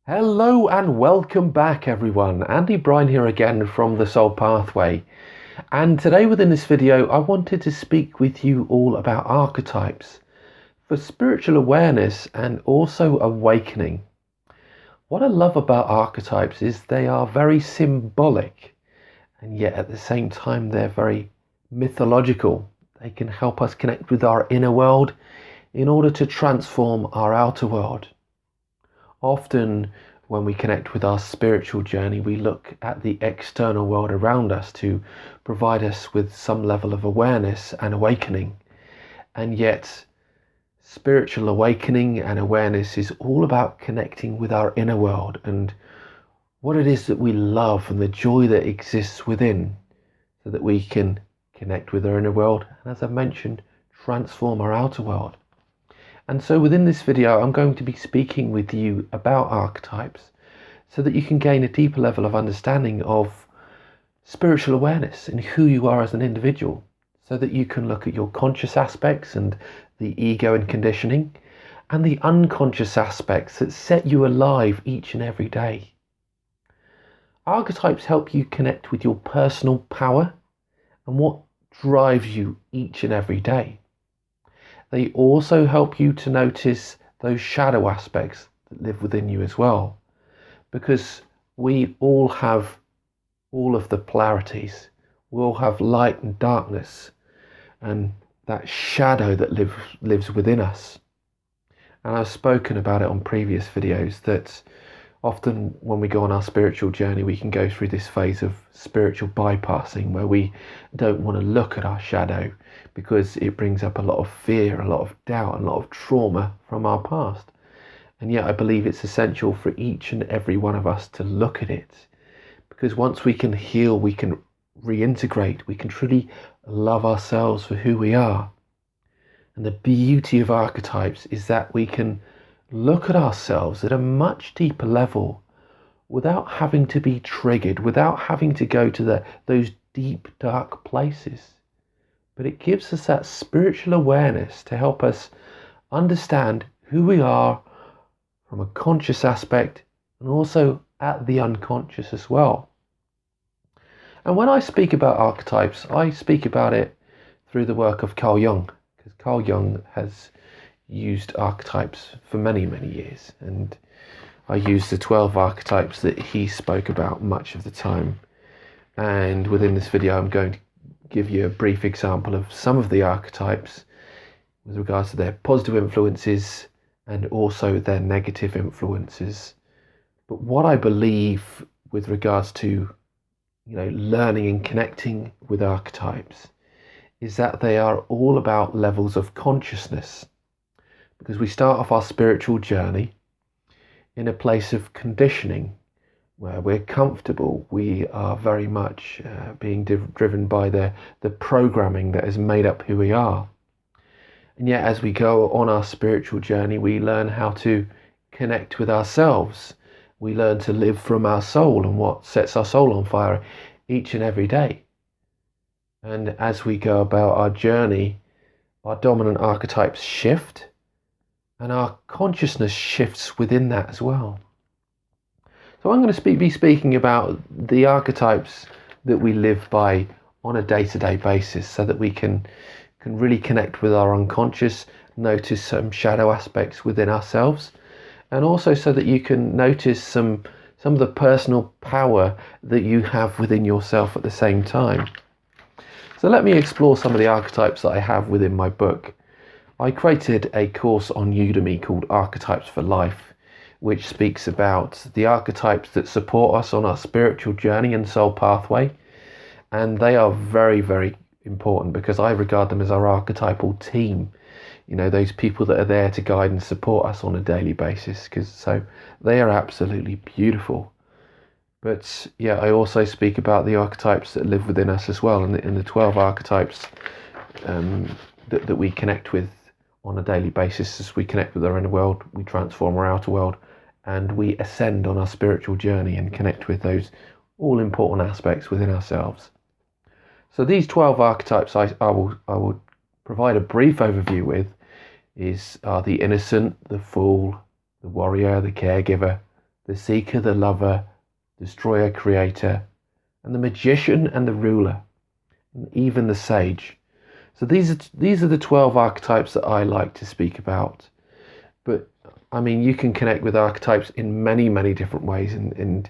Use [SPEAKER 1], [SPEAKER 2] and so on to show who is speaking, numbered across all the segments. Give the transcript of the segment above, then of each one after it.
[SPEAKER 1] Hello and welcome back everyone. Andy Bryan here again from the Soul Pathway. And today within this video I wanted to speak with you all about archetypes for spiritual awareness and also awakening. What I love about archetypes is they are very symbolic and yet at the same time they're very mythological. They can help us connect with our inner world in order to transform our outer world. Often when we connect with our spiritual journey, we look at the external world around us to provide us with some level of awareness and awakening. And yet, spiritual awakening and awareness is all about connecting with our inner world and what it is that we love and the joy that exists within, so that we can connect with our inner world and, as I mentioned, transform our outer world. And so within this video, I'm going to be speaking with you about archetypes so that you can gain a deeper level of understanding of spiritual awareness and who you are as an individual, so that you can look at your conscious aspects and the ego and conditioning and the unconscious aspects that set you alive each and every day. Archetypes help you connect with your personal power and what drives you each and every day. They also help you to notice those shadow aspects that live within you as well, because we all have all of the polarities. We all have light and darkness and that shadow that lives within us. And I've spoken about it on previous videos that often when we go on our spiritual journey, we can go through this phase of spiritual bypassing where we don't want to look at our shadow because it brings up a lot of fear, a lot of doubt, and a lot of trauma from our past. And yet I believe it's essential for each and every one of us to look at it, because once we can heal, we can reintegrate, we can truly love ourselves for who we are. And the beauty of archetypes is that we can look at ourselves at a much deeper level without having to be triggered, without having to go to those deep, dark places. But it gives us that spiritual awareness to help us understand who we are from a conscious aspect and also at the unconscious as well. And when I speak about archetypes, I speak about it through the work of Carl Jung, because Carl Jung has used archetypes for many, many years, and I use the 12 archetypes that he spoke about much of the time. And within this video I'm going to give you a brief example of some of the archetypes with regards to their positive influences and also their negative influences. But what I believe with regards to learning and connecting with archetypes is that they are all about levels of consciousness. Because we start off our spiritual journey in a place of conditioning where we're comfortable. We are very much being driven by the programming that has made up who we are. And yet as we go on our spiritual journey, we learn how to connect with ourselves. We learn to live from our soul and what sets our soul on fire each and every day. And as we go about our journey, our dominant archetypes shift, and our consciousness shifts within that as well. So I'm going to be speaking about the archetypes that we live by on a day-to-day basis, so that we can really connect with our unconscious, notice some shadow aspects within ourselves, and also so that you can notice some of the personal power that you have within yourself at the same time. So let me explore some of the archetypes that I have within my book. I created a course on Udemy called Archetypes for Life, which speaks about the archetypes that support us on our spiritual journey and soul pathway. And they are very, very important because I regard them as our archetypal team. Those people that are there to guide and support us on a daily basis, so they are absolutely beautiful. But yeah, I also speak about the archetypes that live within us as well, and the 12 archetypes that we connect with on a daily basis. As we connect with our inner world, we transform our outer world, and we ascend on our spiritual journey and connect with those all important aspects within ourselves. So these 12 archetypes I will provide a brief overview with are the innocent, the fool, the warrior, the caregiver, the seeker, the lover, destroyer, creator, and the magician and the ruler, and even the sage. So these are the 12 archetypes that I like to speak about. But I mean, you can connect with archetypes in many, many different ways, and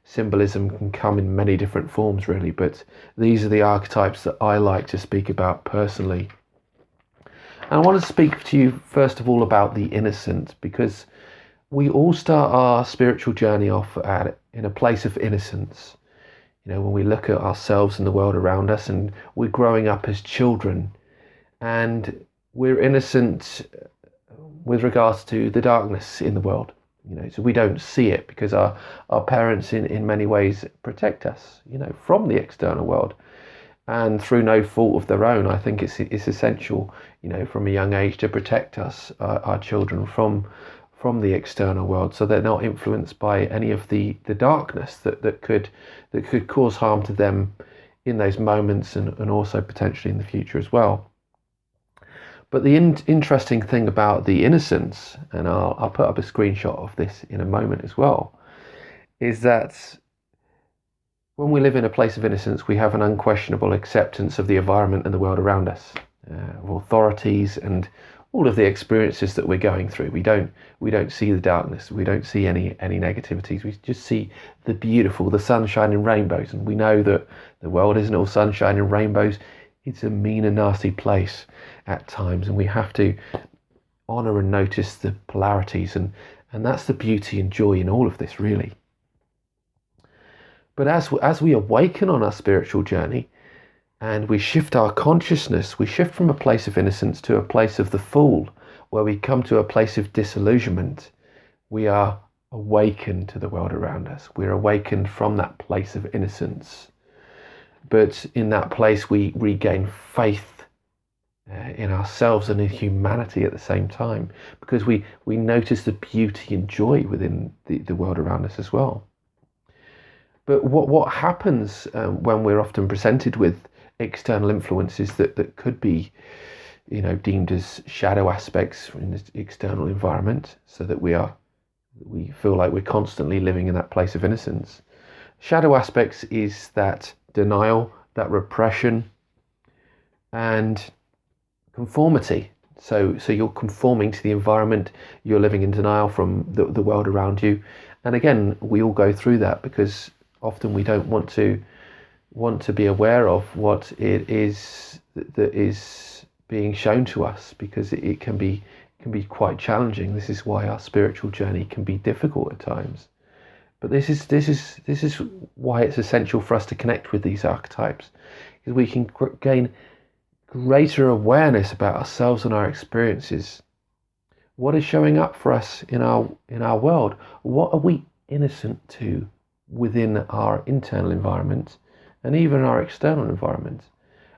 [SPEAKER 1] symbolism can come in many different forms, really. But these are the archetypes that I like to speak about personally. And I want to speak to you first of all about the innocent, because we all start our spiritual journey off in a place of innocence. You know, when we look at ourselves and the world around us, and we're growing up as children, and we're innocent with regards to the darkness in the world. You know, so we don't see it because our parents in many ways protect us, you know, from the external world. And through no fault of their own, I think it's essential, you know, from a young age to protect us, our children, from the external world, so they're not influenced by any of the darkness that could cause harm to them in those moments, and also potentially in the future as well. But the interesting thing about the innocence, and I'll put up a screenshot of this in a moment as well, is that when we live in a place of innocence, we have an unquestionable acceptance of the environment and the world around us, of authorities and all of the experiences that we're going through. We don't see the darkness. We don't see any negativities. We just see the beautiful, the sunshine and rainbows. And we know that the world isn't all sunshine and rainbows. It's a mean and nasty place at times, and we have to honor and notice the polarities, and that's the beauty and joy in all of this, really. But as we awaken on our spiritual journey, and we shift our consciousness, we shift from a place of innocence to a place of the fool, where we come to a place of disillusionment. We are awakened to the world around us. We're awakened from that place of innocence. But in that place, we regain faith in ourselves and in humanity at the same time, because we notice the beauty and joy within the world around us as well. But what happens when we're often presented with external influences that could be, you know, deemed as shadow aspects in the external environment, so that we feel like we're constantly living in that place of innocence. Shadow aspects is that denial, that repression, and conformity. So you're conforming to the environment, you're living in denial from the world around you. And again, we all go through that, because often we don't want to be aware of what it is that is being shown to us, because it can be quite challenging. This is why our spiritual journey can be difficult at times. But this is why it's essential for us to connect with these archetypes, because we can gain greater awareness about ourselves and our experiences. What is showing up for us in our world? What are we innocent to within our internal environment and even our external environment?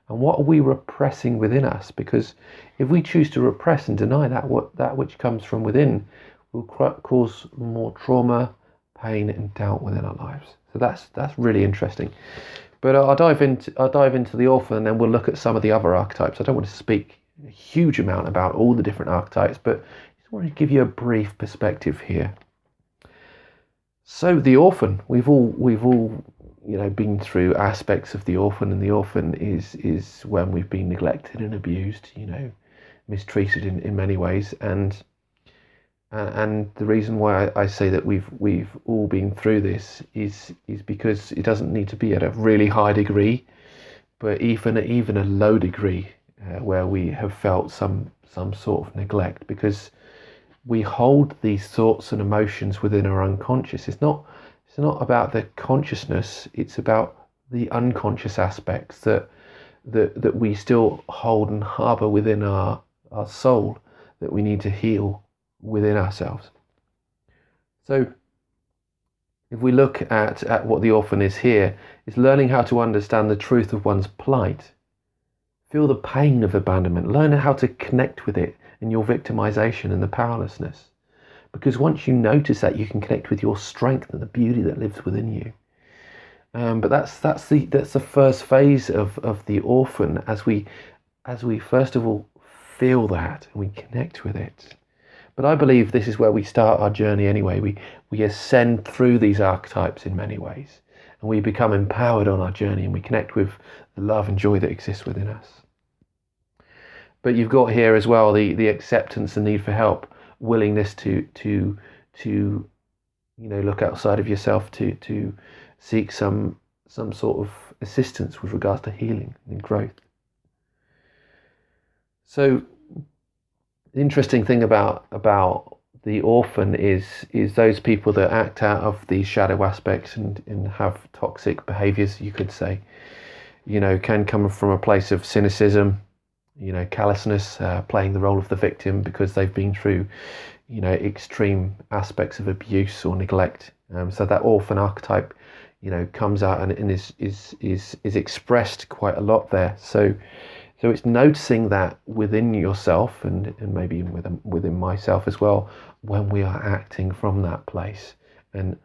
[SPEAKER 1] And what are we repressing within us? Because if we choose to repress and deny that which comes from within, will cause more trauma, pain and doubt within our lives. So that's really interesting. But I'll dive into the orphan, and then we'll look at some of the other archetypes. I don't want to speak a huge amount about all the different archetypes, but I just want to give you a brief perspective here. So the orphan, we've all you know been through aspects of the orphan, and the orphan is when we've been neglected and abused, you know, mistreated in many ways, and the reason why I say that we've all been through this is because it doesn't need to be at a really high degree, but even a low degree where we have felt some sort of neglect, because we hold these thoughts and emotions within our unconscious. It's not about the consciousness, it's about the unconscious aspects that we still hold and harbour within our soul, that we need to heal within ourselves. So if we look at what the orphan is here, is learning how to understand the truth of one's plight, feel the pain of abandonment, learn how to connect with it and your victimization and the powerlessness. Because once you notice that, you can connect with your strength and the beauty that lives within you. But that's the first phase of the orphan, as we first of all feel that and we connect with it. But I believe this is where we start our journey anyway. We ascend through these archetypes in many ways, and we become empowered on our journey, and we connect with the love and joy that exists within us. But you've got here as well the acceptance and need for help, willingness to look outside of yourself to seek some sort of assistance with regards to healing and growth. So the interesting thing about the orphan is those people that act out of these shadow aspects and have toxic behaviors, you could say, can come from a place of cynicism, callousness, playing the role of the victim because they've been through, extreme aspects of abuse or neglect. So that orphan archetype, comes out and is expressed quite a lot there. So it's noticing that within yourself and maybe within myself as well, when we are acting from that place. And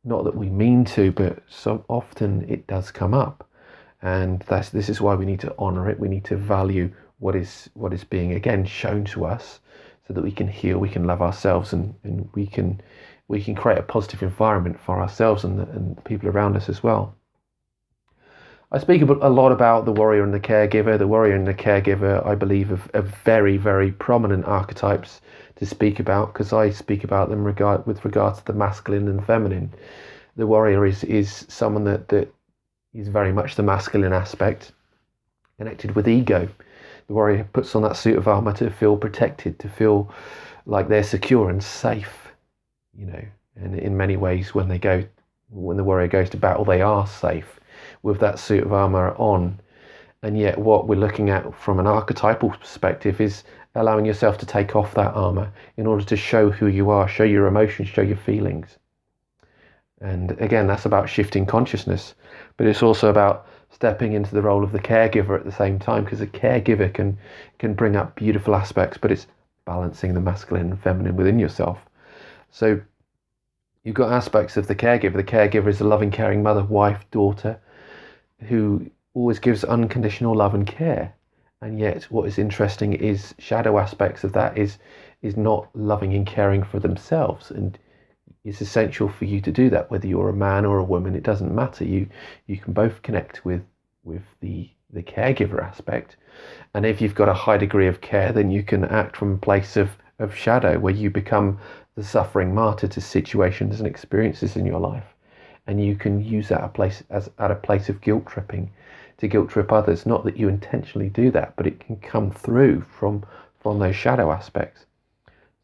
[SPEAKER 1] not that we mean to, but so often it does come up. And this is why we need to honor it. We need to value what is being, again, shown to us, so that we can heal, we can love ourselves, and we can create a positive environment for ourselves and the people around us as well. I speak a lot about the warrior and the caregiver. The warrior and the caregiver, I believe, are very, very prominent archetypes to speak about, because I speak about them with regards to the masculine and feminine. The warrior is someone that is very much the masculine aspect, connected with ego. The warrior puts on that suit of armor to feel protected, to feel like they're secure and safe, and in many ways when the warrior goes to battle, they are safe with that suit of armor on. And yet what we're looking at from an archetypal perspective is allowing yourself to take off that armor in order to show who you are, show your emotions, show your feelings. And again, that's about shifting consciousness, but it's also about stepping into the role of the caregiver at the same time, because a caregiver can bring up beautiful aspects, but it's balancing the masculine and feminine within yourself. So you've got aspects of the caregiver. The caregiver is a loving, caring mother, wife, daughter, who always gives unconditional love and care. And yet what is interesting is shadow aspects of that is not loving and caring for themselves. And it's essential for you to do that, whether you're a man or a woman, it doesn't matter. You can both connect with the caregiver aspect. And if you've got a high degree of care, then you can act from a place of shadow, where you become the suffering martyr to situations and experiences in your life. And you can use that at a place of guilt tripping, to guilt trip others. Not that you intentionally do that, but it can come through from those shadow aspects.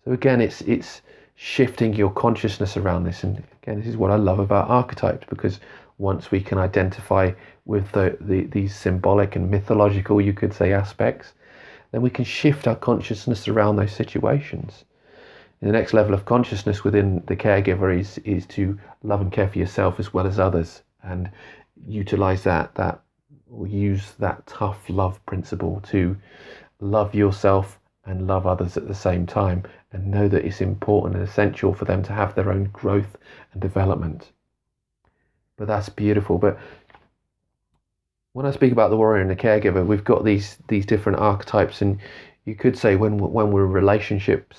[SPEAKER 1] So again, it's shifting your consciousness around this. And again, this is what I love about archetypes, because once we can identify with these symbolic and mythological, you could say, aspects, then we can shift our consciousness around those situations. And the next level of consciousness within the caregiver is to love and care for yourself as well as others, and utilize that or use that tough love principle to love yourself and love others at the same time, and know that it's important and essential for them to have their own growth and development. But that's beautiful. But when I speak about the warrior and the caregiver, we've got these different archetypes, and you could say when we're in relationship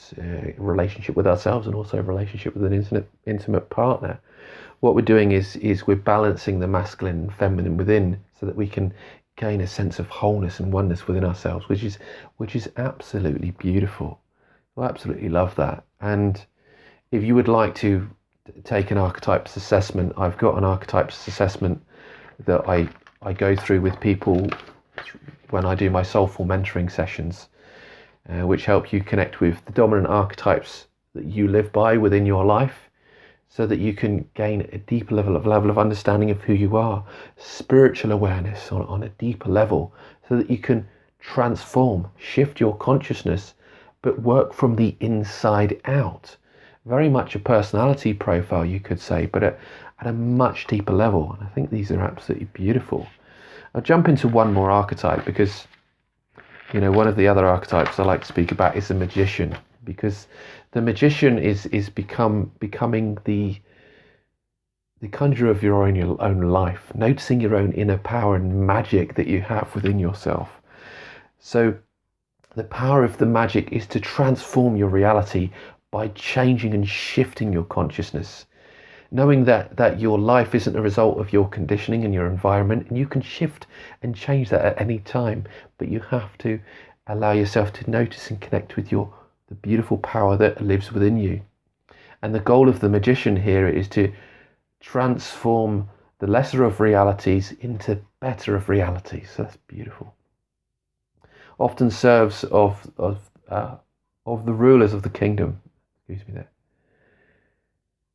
[SPEAKER 1] with ourselves, and also a relationship with an intimate partner, what we're doing is we're balancing the masculine and feminine within, so that we can gain a sense of wholeness and oneness within ourselves, which is absolutely beautiful. I absolutely love that. And if you would like to take an archetypes assessment, I've got an archetypes assessment that I go through with people when I do my Soulful Mentoring Sessions, which help you connect with the dominant archetypes that you live by within your life, so that you can gain a deeper level of understanding of who you are, spiritual awareness on a deeper level, so that you can transform, shift your consciousness, but work from the inside out. Very much a personality profile, you could say, but at a much deeper level. And I think these are absolutely beautiful. I'll jump into one more archetype, because one of the other archetypes I like to speak about is the magician, because the magician is becoming the conjurer of your own life, noticing your own inner power and magic that you have within yourself. So the power of the magic is to transform your reality by changing and shifting your consciousness, knowing that your life isn't a result of your conditioning and your environment, and you can shift and change that at any time, but you have to allow yourself to notice and connect with the beautiful power that lives within you. And the goal of the magician here is to transform the lesser of realities into better of realities. So that's beautiful. Often serves of the rulers of the kingdom. Excuse me there.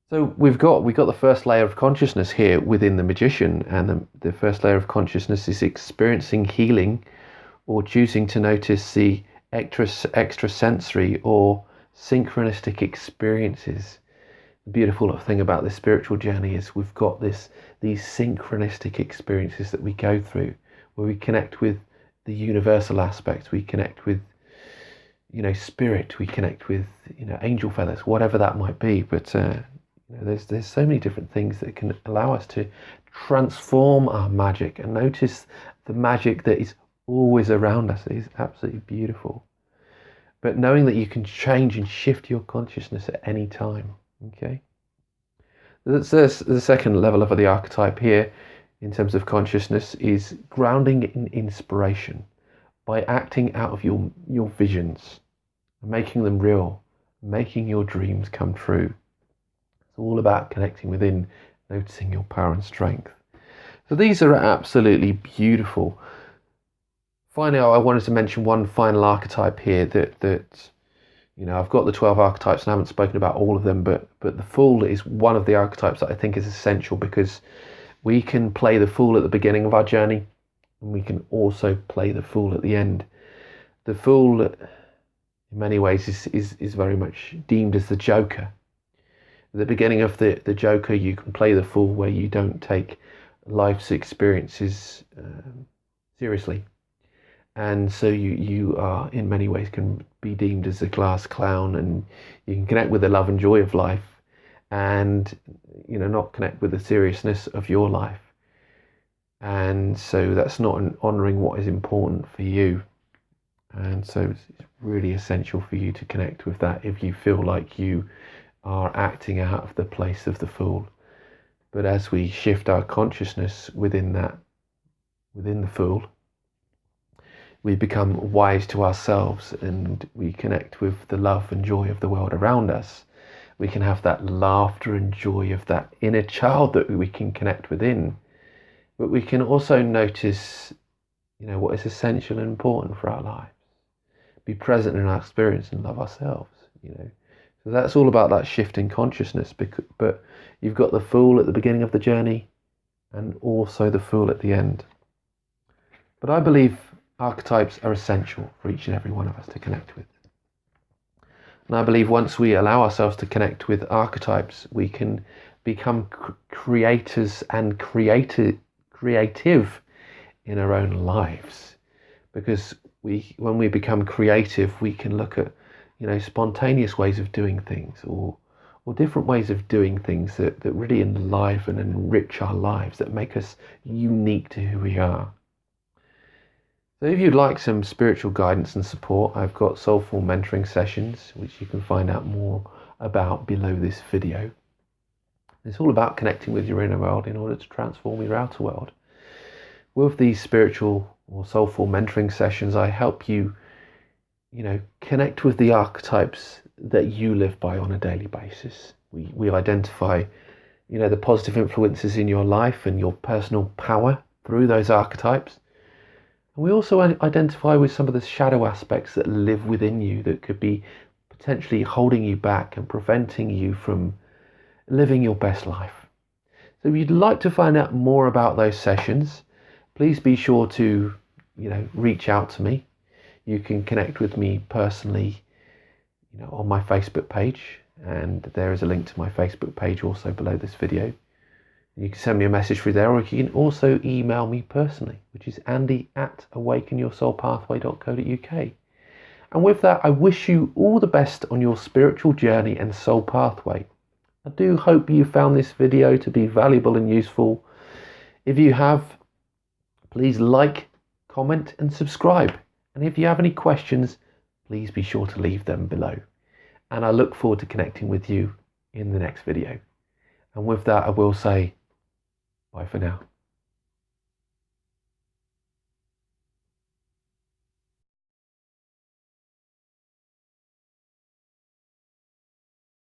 [SPEAKER 1] So we've got the first layer of consciousness here within the magician, and the first layer of consciousness is experiencing healing, or choosing to notice the extrasensory or synchronistic experiences. The beautiful thing about this spiritual journey is we've got these synchronistic experiences that we go through, where we connect with the universal aspects, we connect with spirit, we connect with angel feathers, whatever that might be. But there's so many different things that can allow us to transform our magic and notice the magic that is always around us. It is absolutely beautiful. But knowing that you can change and shift your consciousness at any time. Okay, that's the second level of the archetype here in terms of consciousness, is grounding in inspiration by acting out of your visions, making them real, making your dreams come true. It's all about connecting within, noticing your power and strength. So these are absolutely beautiful. Finally, I wanted to mention one final archetype here that I've got the 12 archetypes and I haven't spoken about all of them, but the Fool is one of the archetypes that I think is essential, because we can play the Fool at the beginning of our journey, and we can also play the Fool at the end. The Fool, in many ways, is very much deemed as the Joker. At the beginning of the Joker, you can play the Fool, where you don't take life's experiences seriously. And so you are, in many ways, can be deemed as a class clown, and you can connect with the love and joy of life, and not connect with the seriousness of your life. And so that's not honouring what is important for you. And so it's really essential for you to connect with that if you feel like you are acting out of the place of the Fool. But as we shift our consciousness within the Fool, we become wise to ourselves, and we connect with the love and joy of the world around us. We can have that laughter and joy of that inner child that we can connect within. But we can also notice, what is essential and important for our lives. Be present in our experience and love ourselves, So that's all about that shift in consciousness. But you've got the Fool at the beginning of the journey, and also the Fool at the end. But I believe archetypes are essential for each and every one of us to connect with. And I believe once we allow ourselves to connect with archetypes, we can become creators and creative in our own lives. Because when we become creative, we can look at spontaneous ways of doing things, or different ways of doing things that really enliven and enrich our lives, that make us unique to who we are. So if you'd like some spiritual guidance and support, I've got Soulful Mentoring Sessions, which you can find out more about below this video. It's all about connecting with your inner world in order to transform your outer world. With these spiritual or soulful mentoring sessions, I help you, connect with the archetypes that you live by on a daily basis. We identify, the positive influences in your life and your personal power through those archetypes. And we also identify with some of the shadow aspects that live within you that could be potentially holding you back and preventing you from living your best life. So if you'd like to find out more about those sessions, please be sure to, reach out to me. You can connect with me personally, on my Facebook page, and there is a link to my Facebook page also below this video. You can send me a message through there, or you can also email me personally, which is andy@awakenyoursoulpathway.co.uk. And with that, I wish you all the best on your spiritual journey and soul pathway. I do hope you found this video to be valuable and useful. If you have, please like, comment and subscribe. And if you have any questions, please be sure to leave them below. and I look forward to connecting with you in the next video. And with that, I will say bye for now.